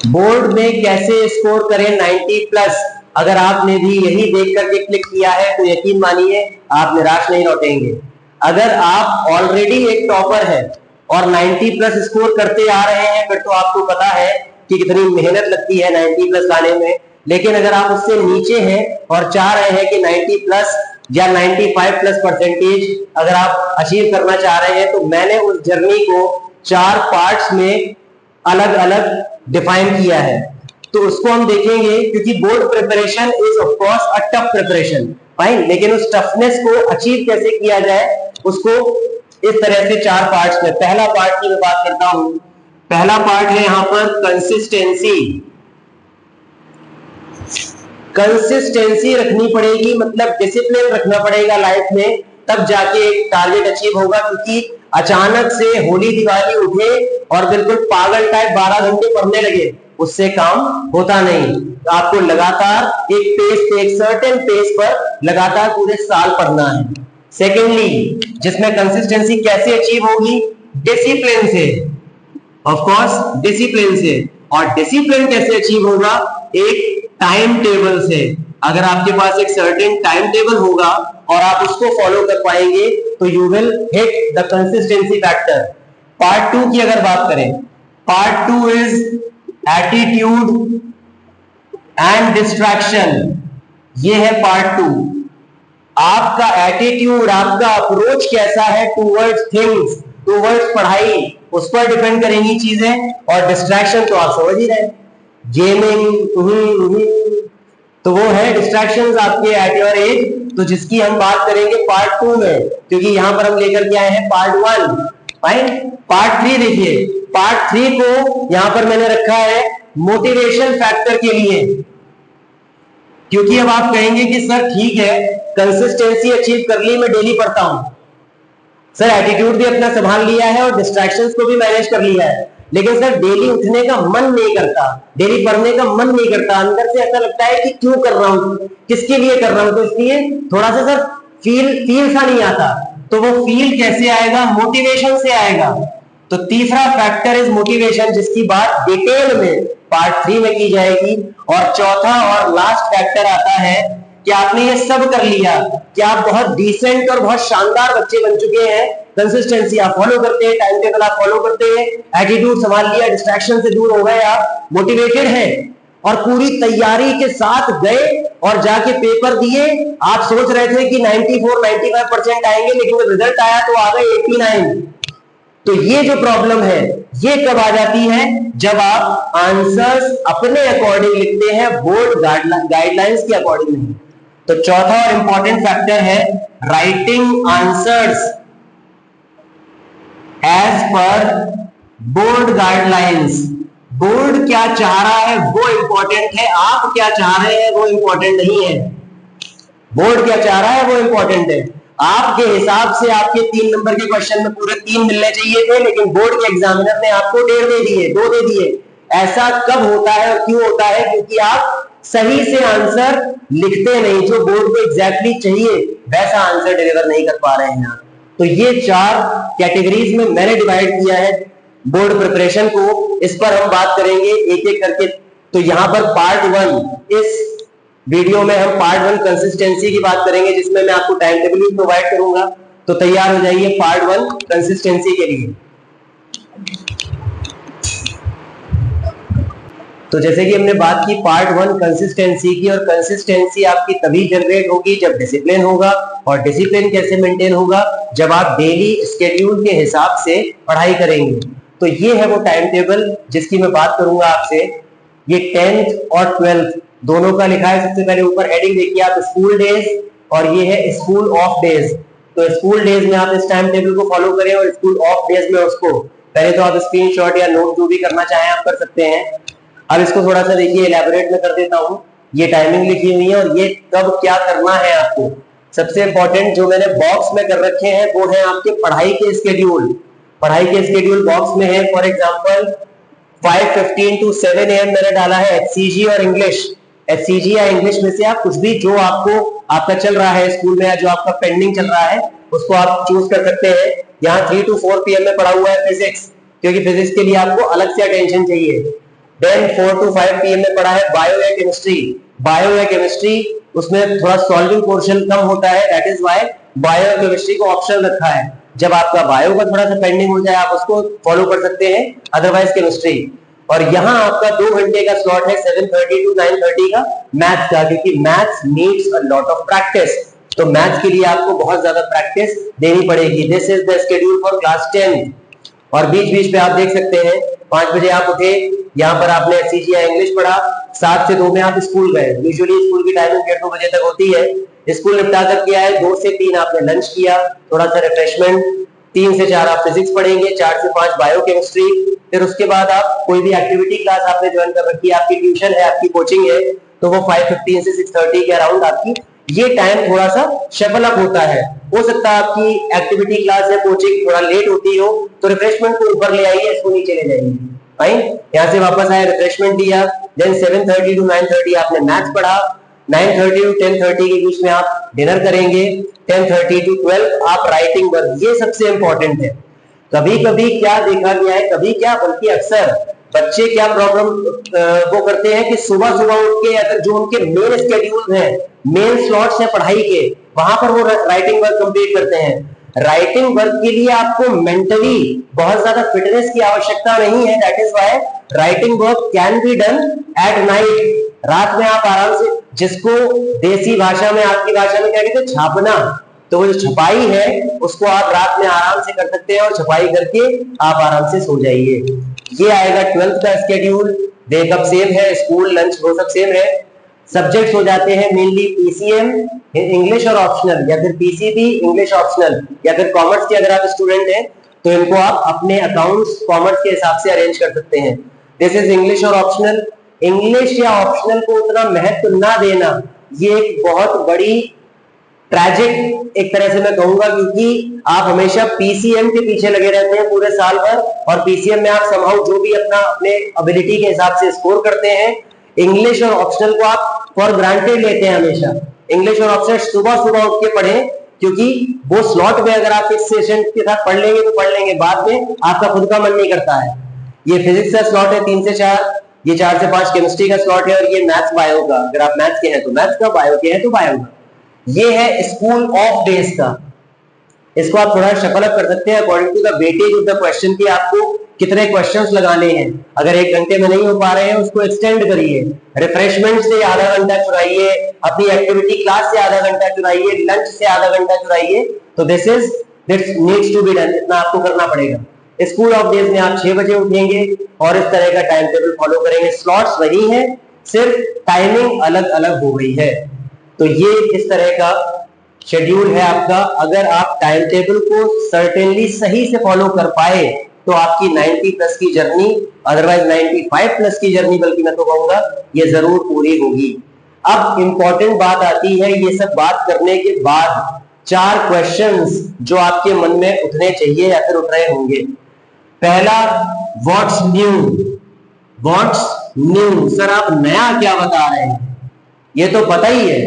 Board में कैसे score करें 90 प्लस। अगर आपने भी यही देख करके क्लिक किया है तो यकीन मानिए आप निराश नहीं लौटेंगे। अगर आप ऑलरेडी एक टॉपर है और 90 प्लस स्कोर करते आ रहे हैं फिर तो आपको पता है कि कितनी मेहनत लगती है 90 प्लस लाने में। लेकिन अगर आप उससे नीचे हैं और चाह रहे हैं कि 90 प्लस या 95 प्लस परसेंटेज अगर आप अचीव करना चाह रहे हैं तो मैंने उस जर्नी को 4 पार्ट्स में अलग अलग डिफाइन किया है। तो उसको हम देखेंगे क्योंकि board preparation is of course a tough preparation, fine, लेकिन उस टफनेस को अचीव कैसे किया जाए उसको इस तरह से 4 पार्ट्स में। पहला पार्ट की मैं बात करता हूं। पहला पार्ट है यहां पर कंसिस्टेंसी। कंसिस्टेंसी रखनी पड़ेगी, मतलब डिसिप्लिन रखना पड़ेगा लाइफ में, तब जाके एक टारगेट अचीव होगा। क्योंकि अचानक से होली दिवाली उठे और बिल्कुल पागल टाइप 12 घंटे पढ़ने लगे, उससे काम होता नहीं। आपको लगातार एक पेस पे, एक सर्टेन पेस पर लगातार पूरे साल पढ़ना है। सेकेंडली, जिसमें कंसिस्टेंसी कैसे अचीव होगी? डिसिप्लिन से, ऑफ कोर्स डिसिप्लिन से। और डिसिप्लिन कैसे अचीव होगा? एक टाइम टेबल से। अगर आपके पास एक सर्टेन टाइम टेबल होगा और आप उसको फॉलो कर पाएंगे तो you will hit the consistency factor. Part 2 की अगर बात करें, part 2 is attitude and distraction. ये है पार्ट 2। आपका एटीट्यूड, आपका अप्रोच कैसा है टूवर्ड्स थिंग्स, टूवर्ड्स पढ़ाई, उस पर डिपेंड करेंगी चीजें। और डिस्ट्रैक्शन तो आप समझ ही रहे, गेमिंग, तो वो है डिस्ट्रैक्शंस आपके एट योर एज, तो जिसकी हम बात करेंगे पार्ट 2 में, क्योंकि यहां पर हम लेकर के आए हैं पार्ट 1। फाइन, पार्ट 3 देखिए। पार्ट 3 को यहां पर मैंने रखा है मोटिवेशन फैक्टर के लिए। क्योंकि अब आप कहेंगे कि सर ठीक है कंसिस्टेंसी अचीव कर ली, मैं डेली पढ़ता हूं, सर एटीट्यूड भी अपना संभाल लिया है और डिस्ट्रैक्शंस को भी मैनेज कर लिया है, लेकिन सर डेली उठने का मन नहीं करता, डेली पढ़ने का मन नहीं करता, अंदर से ऐसा लगता है कि क्यों कर रहा हूं, किसके लिए कर रहा हूं, तो इसलिए थोड़ा सा सर फील सा नहीं आता। तो वो फील कैसे आएगा? मोटिवेशन से आएगा। तो तीसरा फैक्टर इज मोटिवेशन, जिसकी बात डिटेल में पार्ट 3 में की जाएगी। और चौथा और लास्ट फैक्टर आता है कि आपने ये सब कर लिया, कि आप बहुत डिसेंट और बहुत शानदार बच्चे बन चुके हैं, कंसिस्टेंसी आप फॉलो करते हैं, टाइम टेबल आप फॉलो करते हैं, एटीट्यूड संभाल लिया, डिस्ट्रैक्शन से दूर हो गए, आप मोटिवेटेड हैं और पूरी तैयारी के साथ गए और जाके पेपर दिए। आप सोच रहे थे कि 94-95% आएंगे, लेकिन जब रिजल्ट आया तो आ गए 89। तो ये जो प्रॉब्लम है ये कब आ जाती है? जब आप आंसर्स अपने अकॉर्डिंग लिखते हैं, बोर्ड गाइडलाइंस के अकॉर्डिंग नहीं। तो चौथा और इंपॉर्टेंट फैक्टर है writing answers as per board guidelines. Board क्या चाह रहा है वो इंपॉर्टेंट है, आप क्या चाह रहे हैं वो इंपॉर्टेंट नहीं है। बोर्ड क्या चाह रहा है वो इंपॉर्टेंट है। आपके हिसाब से आपके 3 नंबर के क्वेश्चन में पूरे 3 मिलने चाहिए थे, लेकिन बोर्ड के एग्जामिनर ने आपको 1.5 दे दिए, 2 दे दिए। ऐसा कब होता है और क्यों होता है? क्योंकि आप सही से आंसर लिखते नहीं, जो बोर्ड को एग्जैक्टली चाहिए वैसा आंसर डिलीवर नहीं कर पा रहे हैं आप। तो ये 4 कैटेगरीज में मैंने डिवाइड किया है बोर्ड प्रिपरेशन को। इस पर हम बात करेंगे एक एक करके। तो यहां पर पार्ट 1, इस वीडियो में हम पार्ट 1 कंसिस्टेंसी की बात करेंगे, जिसमें मैं आपको टाइम टेबल भी प्रोवाइड करूंगा। तो तैयार हो जाइए पार्ट 1 कंसिस्टेंसी के लिए। तो जैसे कि हमने बात की पार्ट 1 कंसिस्टेंसी की, और कंसिस्टेंसी आपकी तभी जनरेट होगी जब डिसिप्लिन होगा। और डिसिप्लिन कैसे मेंटेन होगा? जब आप डेली स्केड्यूल के हिसाब से पढ़ाई करेंगे। तो ये है वो टाइम टेबल जिसकी मैं बात करूंगा आपसे। ये 10th और 12th दोनों का लिखा है। सबसे पहले ऊपर हेडिंग देखिए आप, स्कूल डेज, और ये है स्कूल ऑफ डेज। तो स्कूल डेज में आप इस टाइम टेबल को फॉलो करें, और स्कूल ऑफ डेज में उसको पहले तो आप स्क्रीनशॉट या नोट जो भी करना चाहें आप कर सकते हैं। अब इसको थोड़ा सा देखिए, इलैबोरेट में कर देता हूं। ये टाइमिंग लिखी हुई है और ये कब क्या करना है आपको। सबसे इंपॉर्टेंट जो मैंने बॉक्स में कर रखे हैं वो है आपके पढ़ाई के स्केड्यूल। पढ़ाई के स्केड्यूल बॉक्स में है। फॉर एग्जांपल 5:15 to 7 AM मैंने डाला है एचसीजी और इंग्लिश। एचसीजी या इंग्लिश में से आप कुछ भी जो आपको आपका चल रहा है स्कूल में या जो आपका पेंडिंग चल रहा है उसको आप चूज कर सकते हैं। यहाँ 3 to 4 PM में पढ़ा हुआ है फिजिक्स, क्योंकि फिजिक्स के लिए आपको अलग से अटेंशन चाहिए। देन 4 to 5 PM में पढ़ा है बायो या केमिस्ट्री। बायो या केमिस्ट्री उसमें थोड़ा सॉल्विंग पोर्शन कम होता है, दैट इज व्हाई बायो या केमिस्ट्री को ऑप्शन रखा है। जब आपका बायो का थोड़ा सा पेंडिंग हो जाए आप उसको फॉलो कर सकते हैं, अदरवाइज केमिस्ट्री। और यहाँ आपका 2 घंटे का स्लॉट है 7:30 to 9:30 का मैथ्स का, क्योंकि maths needs a lot of practice. तो मैथ्स के लिए आपको बहुत ज्यादा प्रैक्टिस देनी पड़ेगी। This is the schedule for class 10। और बीच बीच पे आप देख सकते हैं 5 बजे आप उठे, यहाँ पर आपने एचसीजी या इंग्लिश पढ़ा, 7 से 2 में आप स्कूल गए। यूजुअली स्कूल की टाइमिंग 1:30 बजे तक होती है। स्कूल निपटा कर के आए, 2 से 3 आपने लंच किया, थोड़ा सा रिफ्रेशमेंट, 3 से 4 आप फिजिक्स पढ़ेंगे, 4 से 5 बायो केमिस्ट्री। फिर उसके बाद आप कोई भी एक्टिविटी क्लास आपने ज्वाइन कर रखी है, आपकी ट्यूशन है, आपकी कोचिंग है, तो वो 5:15 से 6:30 के अराउंड आपकी ये टाइम थोड़ा सा शफल अप होता है। हो सकता है आपकी एक्टिविटी क्लास या कोचिंग थोड़ा लेट होती हो, तो रिफ्रेशमेंट को ऊपर ले आइए, इसको नीचे ले जाइए। फाइन, यहाँ से वापस आए, रिफ्रेशमेंट दिया, देन 7:30 to 9:30 आपने मैथ्स पढ़ा, 9:30 to 10:30 के बीच में आप डिनर करेंगे, 10:30 to 12 आप राइटिंग वर्क, ये सबसे इंपॉर्टेंट है। कभी कभी क्या देखा गया है, कभी क्या बल्कि अक्सर बच्चे क्या प्रॉब्लम वो करते हैं कि सुबह सुबह उठ के अगर जो उनके मेन स्केड्यूल है, मेन स्लॉट्स है पढ़ाई के, वहां पर वो राइटिंग वर्क कंप्लीट करते हैं। राइटिंग वर्क के लिए आपको मेंटली बहुत ज्यादा फिटनेस की आवश्यकता नहीं है, that is why writing work can be done at night. रात में आप आराम से, जिसको देसी भाषा में, आपकी भाषा में क्या कहते हैं, छापना, तो वो जो छपाई है उसको आप रात में आराम से कर सकते हैं और छपाई करके आप आराम से सो जाइए। ये आएगा 12th का स्केड्यूल। वेकअप सेम है, स्कूल लंच वो सब सेम है। सब्जेक्ट्स हो जाते हैं मेनली पीसीएम इंग्लिश और ऑप्शनल, या फिर पीसीबी इंग्लिश ऑप्शनल, या फिर कॉमर्स के अगर आप स्टूडेंट हैं तो इनको आप अपने अकाउंट्स कॉमर्स के हिसाब से अरेंज कर सकते हैं। दिस इज इंग्लिश और ऑप्शनल। इंग्लिश या ऑप्शनल को उतना महत्व ना देना, ये एक बहुत बड़ी ट्रैजिक एक तरह से मैं कहूंगा, क्योंकि आप हमेशा पीसीएम के पीछे लगे रहते हैं पूरे साल भर, और पीसीएम में आप समहाउ जो भी अपने एबिलिटी के हिसाब से स्कोर करते हैं। इंग्लिश और ऑप्शनल को आप फॉर ग्रांटेड लेते हैं हमेशा। इंग्लिश और ऑप्शनल सुबह सुबह उठ के पढ़ें, क्योंकि वो स्लॉट में अगर आप इस सेशन के साथ पढ़ लेंगे तो पढ़ लेंगे, बाद में आपका खुद का मन नहीं करता है। ये फिजिक्स का स्लॉट है 3 से 4, ये 4 से 5 केमिस्ट्री का स्लॉट है, और ये मैथ्स बायो का, अगर आप मैथ्स के हैं तो मैथ्स का, बायो के हैं तो बायो का। ये है स्कूल ऑफ डेज का। इसको आप थोड़ा शफल अप कर सकते हैं according to the weightage of the question की आपको कितने क्वेश्चंस लगाने हैं। अगर 1 घंटे में नहीं हो पा रहे हैं उसको एक्सटेंड करिए, रिफ्रेशमेंट से आधा घंटा चुराइए, अपनी एक्टिविटी क्लास से आधा घंटा चुराइए, लंच से आधा घंटा चुराइए। तो this needs to be done, इतना आपको करना पड़ेगा। स्कूल ऑफ डेज में आप 6 बजे उठेंगे और इस तरह का टाइम टेबल फॉलो करेंगे। स्लॉट्स वही है, सिर्फ टाइमिंग अलग अलग हो गई है। तो ये इस तरह का शेड्यूल है आपका। अगर आप टाइम टेबल को सर्टेनली सही से फॉलो कर पाए तो आपकी 90 प्लस की जर्नी, अदरवाइज 95 प्लस की जर्नी, बल्कि मैं तो कहूंगा ये जरूर पूरी होगी। अब इंपॉर्टेंट बात आती है, ये सब बात करने के बाद 4 क्वेश्चंस जो आपके मन में उठने चाहिए या फिर उठ रहे होंगे। पहला, what's new. What's new, sir आप नया क्या बता रहे हैं? ये तो पता ही है,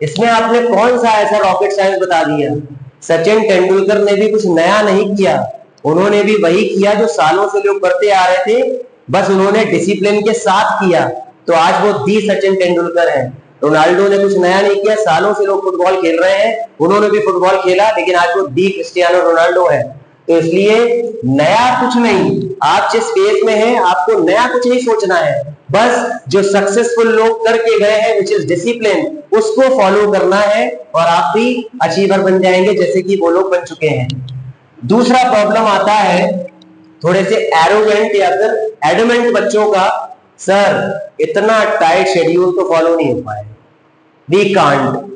इसमें आपने कौन सा ऐसा रॉकेट साइंस बता दिया? सचिन तेंदुलकर ने भी कुछ नया नहीं किया, उन्होंने भी वही किया जो सालों से लोग करते आ रहे थे, बस उन्होंने डिसिप्लिन के साथ किया, तो आज वो दी सचिन तेंदुलकर हैं। रोनाल्डो ने कुछ नया नहीं किया, सालों से लोग फुटबॉल खेल रहे हैं, उन्होंने भी फुटबॉल खेला, लेकिन आज वो दी क्रिस्टियानो रोनाल्डो है। तो इसलिए नया कुछ नहीं, आप जिस फेज में हैं आपको नया कुछ नहीं सोचना है, बस जो सक्सेसफुल लोग करके गए हैं विच इज डिसिप्लिन, उसको फॉलो करना है और आप भी अचीवर बन जाएंगे जैसे कि वो लोग बन चुके हैं। दूसरा प्रॉब्लम आता है थोड़े से एरोगेंट या फिर एडमेंट बच्चों का, सर इतना टाइट शेड्यूल तो फॉलो नहीं हो पाए, वी कांट।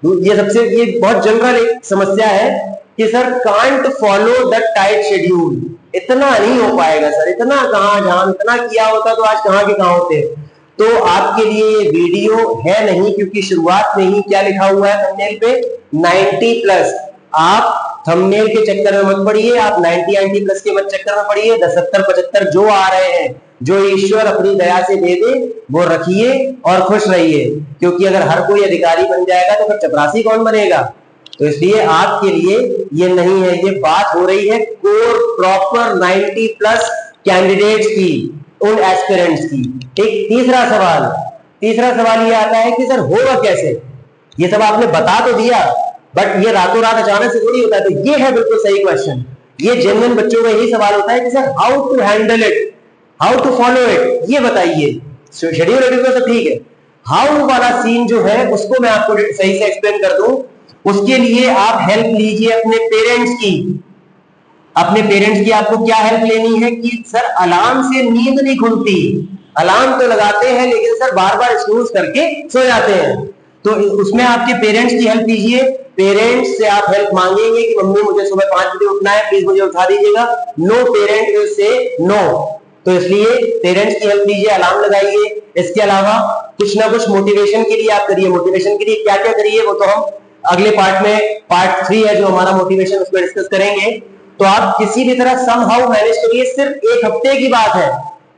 ये बहुत जनरल एक समस्या है कि sir can't follow the tight schedule, इतना नहीं हो पाएगा सर, इतना कहां, जहां इतना किया होता तो आज कहां के कहां होते। तो आपके लिए ये वीडियो है नहीं, क्योंकि शुरुआत में ही क्या लिखा हुआ है थंबनेल पे, 90 प्लस। आप थंबनेल के चक्कर में मत पड़िए, आप 90 प्लस के मत चक्कर में पड़िए। 70 75 जो आ रहे हैं, जो ईश्वर अपनी दया से दे दे वो रखिए और खुश रहिए, क्योंकि अगर हर कोई अधिकारी बन जाएगा तो फिर चपरासी कौन बनेगा। तो इसलिए आपके लिए ये नहीं है, ये बात हो रही है कोर प्रॉपर 90 प्लस कैंडिडेट्स की। उन एस्पिरेंट्स की। ठीक, तीसरा सवाल ये आता है कि सर होगा कैसे? ये सब आपने बता तो दिया, बट ये रातों रात अचानक से थोड़ी होता है। तो ये है बिल्कुल सही क्वेश्चन। ये जेन्युइन बच्चों का यही सवाल होता है कि sir how to handle it, how to follow it, ये बताइए। शेड्यूल एडिटर तो ठीक है, हाउ वाला सीन जो है उसको मैं आपको सही से एक्सप्लेन कर दूं, उसके लिए आप हेल्प लीजिए अपने पेरेंट्स की। अपने पेरेंट्स की आपको क्या हेल्प लेनी है कि सर अलार्म से नींद नहीं खुलती, अलार्म तो लगाते हैं लेकिन सर बार बार स्नूज करके सो जाते हैं। तो उसमें आपके पेरेंट्स की हेल्प लीजिए। पेरेंट्स से आप हेल्प मांगेंगे कि मम्मी मुझे सुबह 5 बजे उठना है, प्लीज मुझे उठा दीजिएगा। No parent will say no. तो इसलिए पेरेंट्स की हेल्प लीजिए, अलार्म लगाइए। इसके अलावा कुछ ना कुछ मोटिवेशन के लिए आप करिए। मोटिवेशन के लिए क्या क्या करिए वो तो हम अगले पार्ट में, पार्ट 3 है जो हमारा मोटिवेशन, उसमें डिस्कस करेंगे। तो आप किसी भी तरह समहाउ मैनेज करिए। सिर्फ एक हफ्ते की बात है,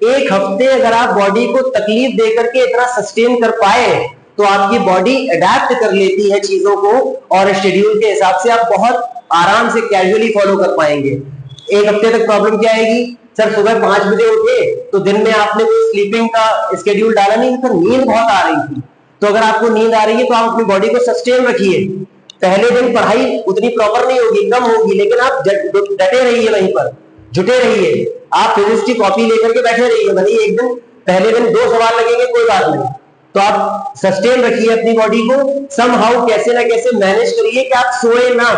एक हफ्ते अगर आप बॉडी को तकलीफ देकर के इतना सस्टेन कर पाए तो आपकी बॉडी अडेप्ट कर लेती है चीजों को, और शेड्यूल के हिसाब से आप बहुत आराम से कैजुअली फॉलो कर पाएंगे। एक हफ्ते तक प्रॉब्लम क्या आएगी? सर सुबह 5 बजे उठे तो दिन में आपने कोई स्लीपिंग का स्केड्यूल डाला नहीं, तो नींद बहुत आ रही थी। तो अगर आपको नींद आ रही है तो आप अपनी बॉडी को सस्टेन रखिए। पहले दिन पढ़ाई उतनी प्रॉपर नहीं होगी, कम होगी, लेकिन आप डटे रहिए, वहीं पर जुटे रहिए। आप फिजिक्स की कॉपी लेकर के बैठे रहिए, भले एक दिन पहले दिन 2 सवाल लगेंगे, कोई बात नहीं। तो आप सस्टेन रखिए अपनी बॉडी को, समहाउ कैसे ना कैसे मैनेज करिए कि आप सोए ना,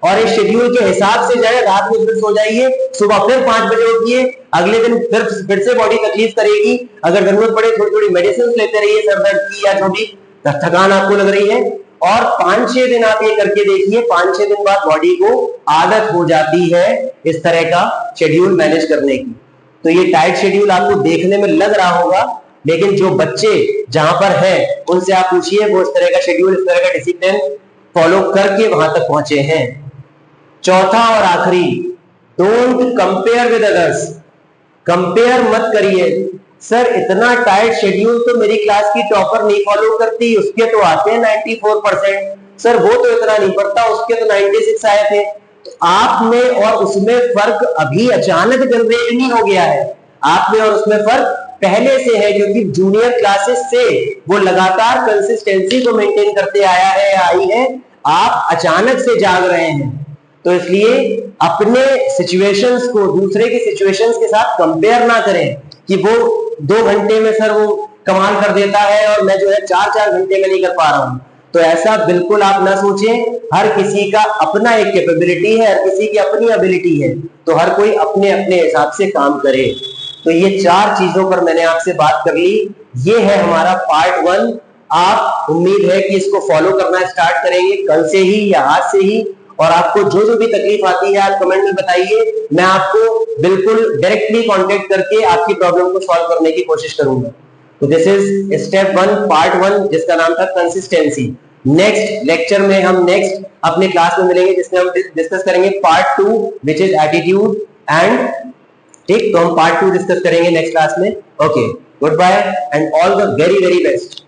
और इस शेड्यूल के हिसाब से जाए। रात में फिर सो जाइए, सुबह फिर 5 बजे उठिए, अगले दिन फिर से बॉडी तकलीफ करेगी। अगर जरूरत पड़े थोड़ी थोड़ी मेडिसिन लेते रहिए सर दर्द की या जो भी थकान आपको लग रही है, और 5-6 दिन आप ये करके देखिए। 5-6 दिन बाद बॉडी को आदत हो जाती है इस तरह का शेड्यूल मैनेज करने की। तो ये टाइट शेड्यूल आपको देखने में लग रहा होगा, लेकिन जो बच्चे जहां पर है उनसे आप पूछिए, वो इस तरह का शेड्यूल, इस तरह का डिसिप्लिन फॉलो करके वहां तक पहुंचे हैं। चौथा और आखिरी, don't compare with others. Compare मत करिए। सर इतना टाइट शेड्यूल तो मेरी क्लास की टॉपर नहीं फॉलो करती, उसके तो आते हैं 94%। सर वो तो इतना नहीं पड़ता, उसके तो 96 आए थे। तो आप में और उसमें फर्क अभी अचानक जनरेट नहीं हो गया है, आप में और उसमें फर्क पहले से है, क्योंकि जूनियर क्लासेस से वो लगातार कंसिस्टेंसी को मेंटेन करते आया है या आई है। आप अचानक से जाग रहे हैं। तो इसलिए अपने सिचुएशंस को दूसरे की सिचुएशंस के साथ कंपेयर ना करें कि वो 2 घंटे में सर वो कमाल कर देता है और मैं जो है 4-4 घंटे में नहीं कर पा रहा हूं। तो ऐसा बिल्कुल आप ना सोचें। हर किसी का अपना एक कैपेबिलिटी है, हर किसी की अपनी एबिलिटी है, तो हर कोई अपने अपने हिसाब से काम करे। तो ये 4 चीजों पर मैंने आपसे बात कर ली। ये है हमारा पार्ट 1। आप उम्मीद है कि इसको फॉलो करना स्टार्ट करेंगे कल से ही या आज से ही। और आपको जो जो भी तकलीफ आती है आप कमेंट में बताइए, मैं आपको बिल्कुल डायरेक्टली कांटेक्ट करके आपकी प्रॉब्लम को सॉल्व करने की कोशिश करूंगा। तो दिस इज स्टेप 1 पार्ट 1, जिसका नाम था कंसिस्टेंसी। नेक्स्ट लेक्चर में हम नेक्स्ट अपने क्लास में मिलेंगे, जिसमें हम डिस्कस करेंगे part 2 which is attitude and. ठीक, तो हम पार्ट 2 डिस्कस करेंगे नेक्स्ट क्लास में। Okay, good bye and all the very very best.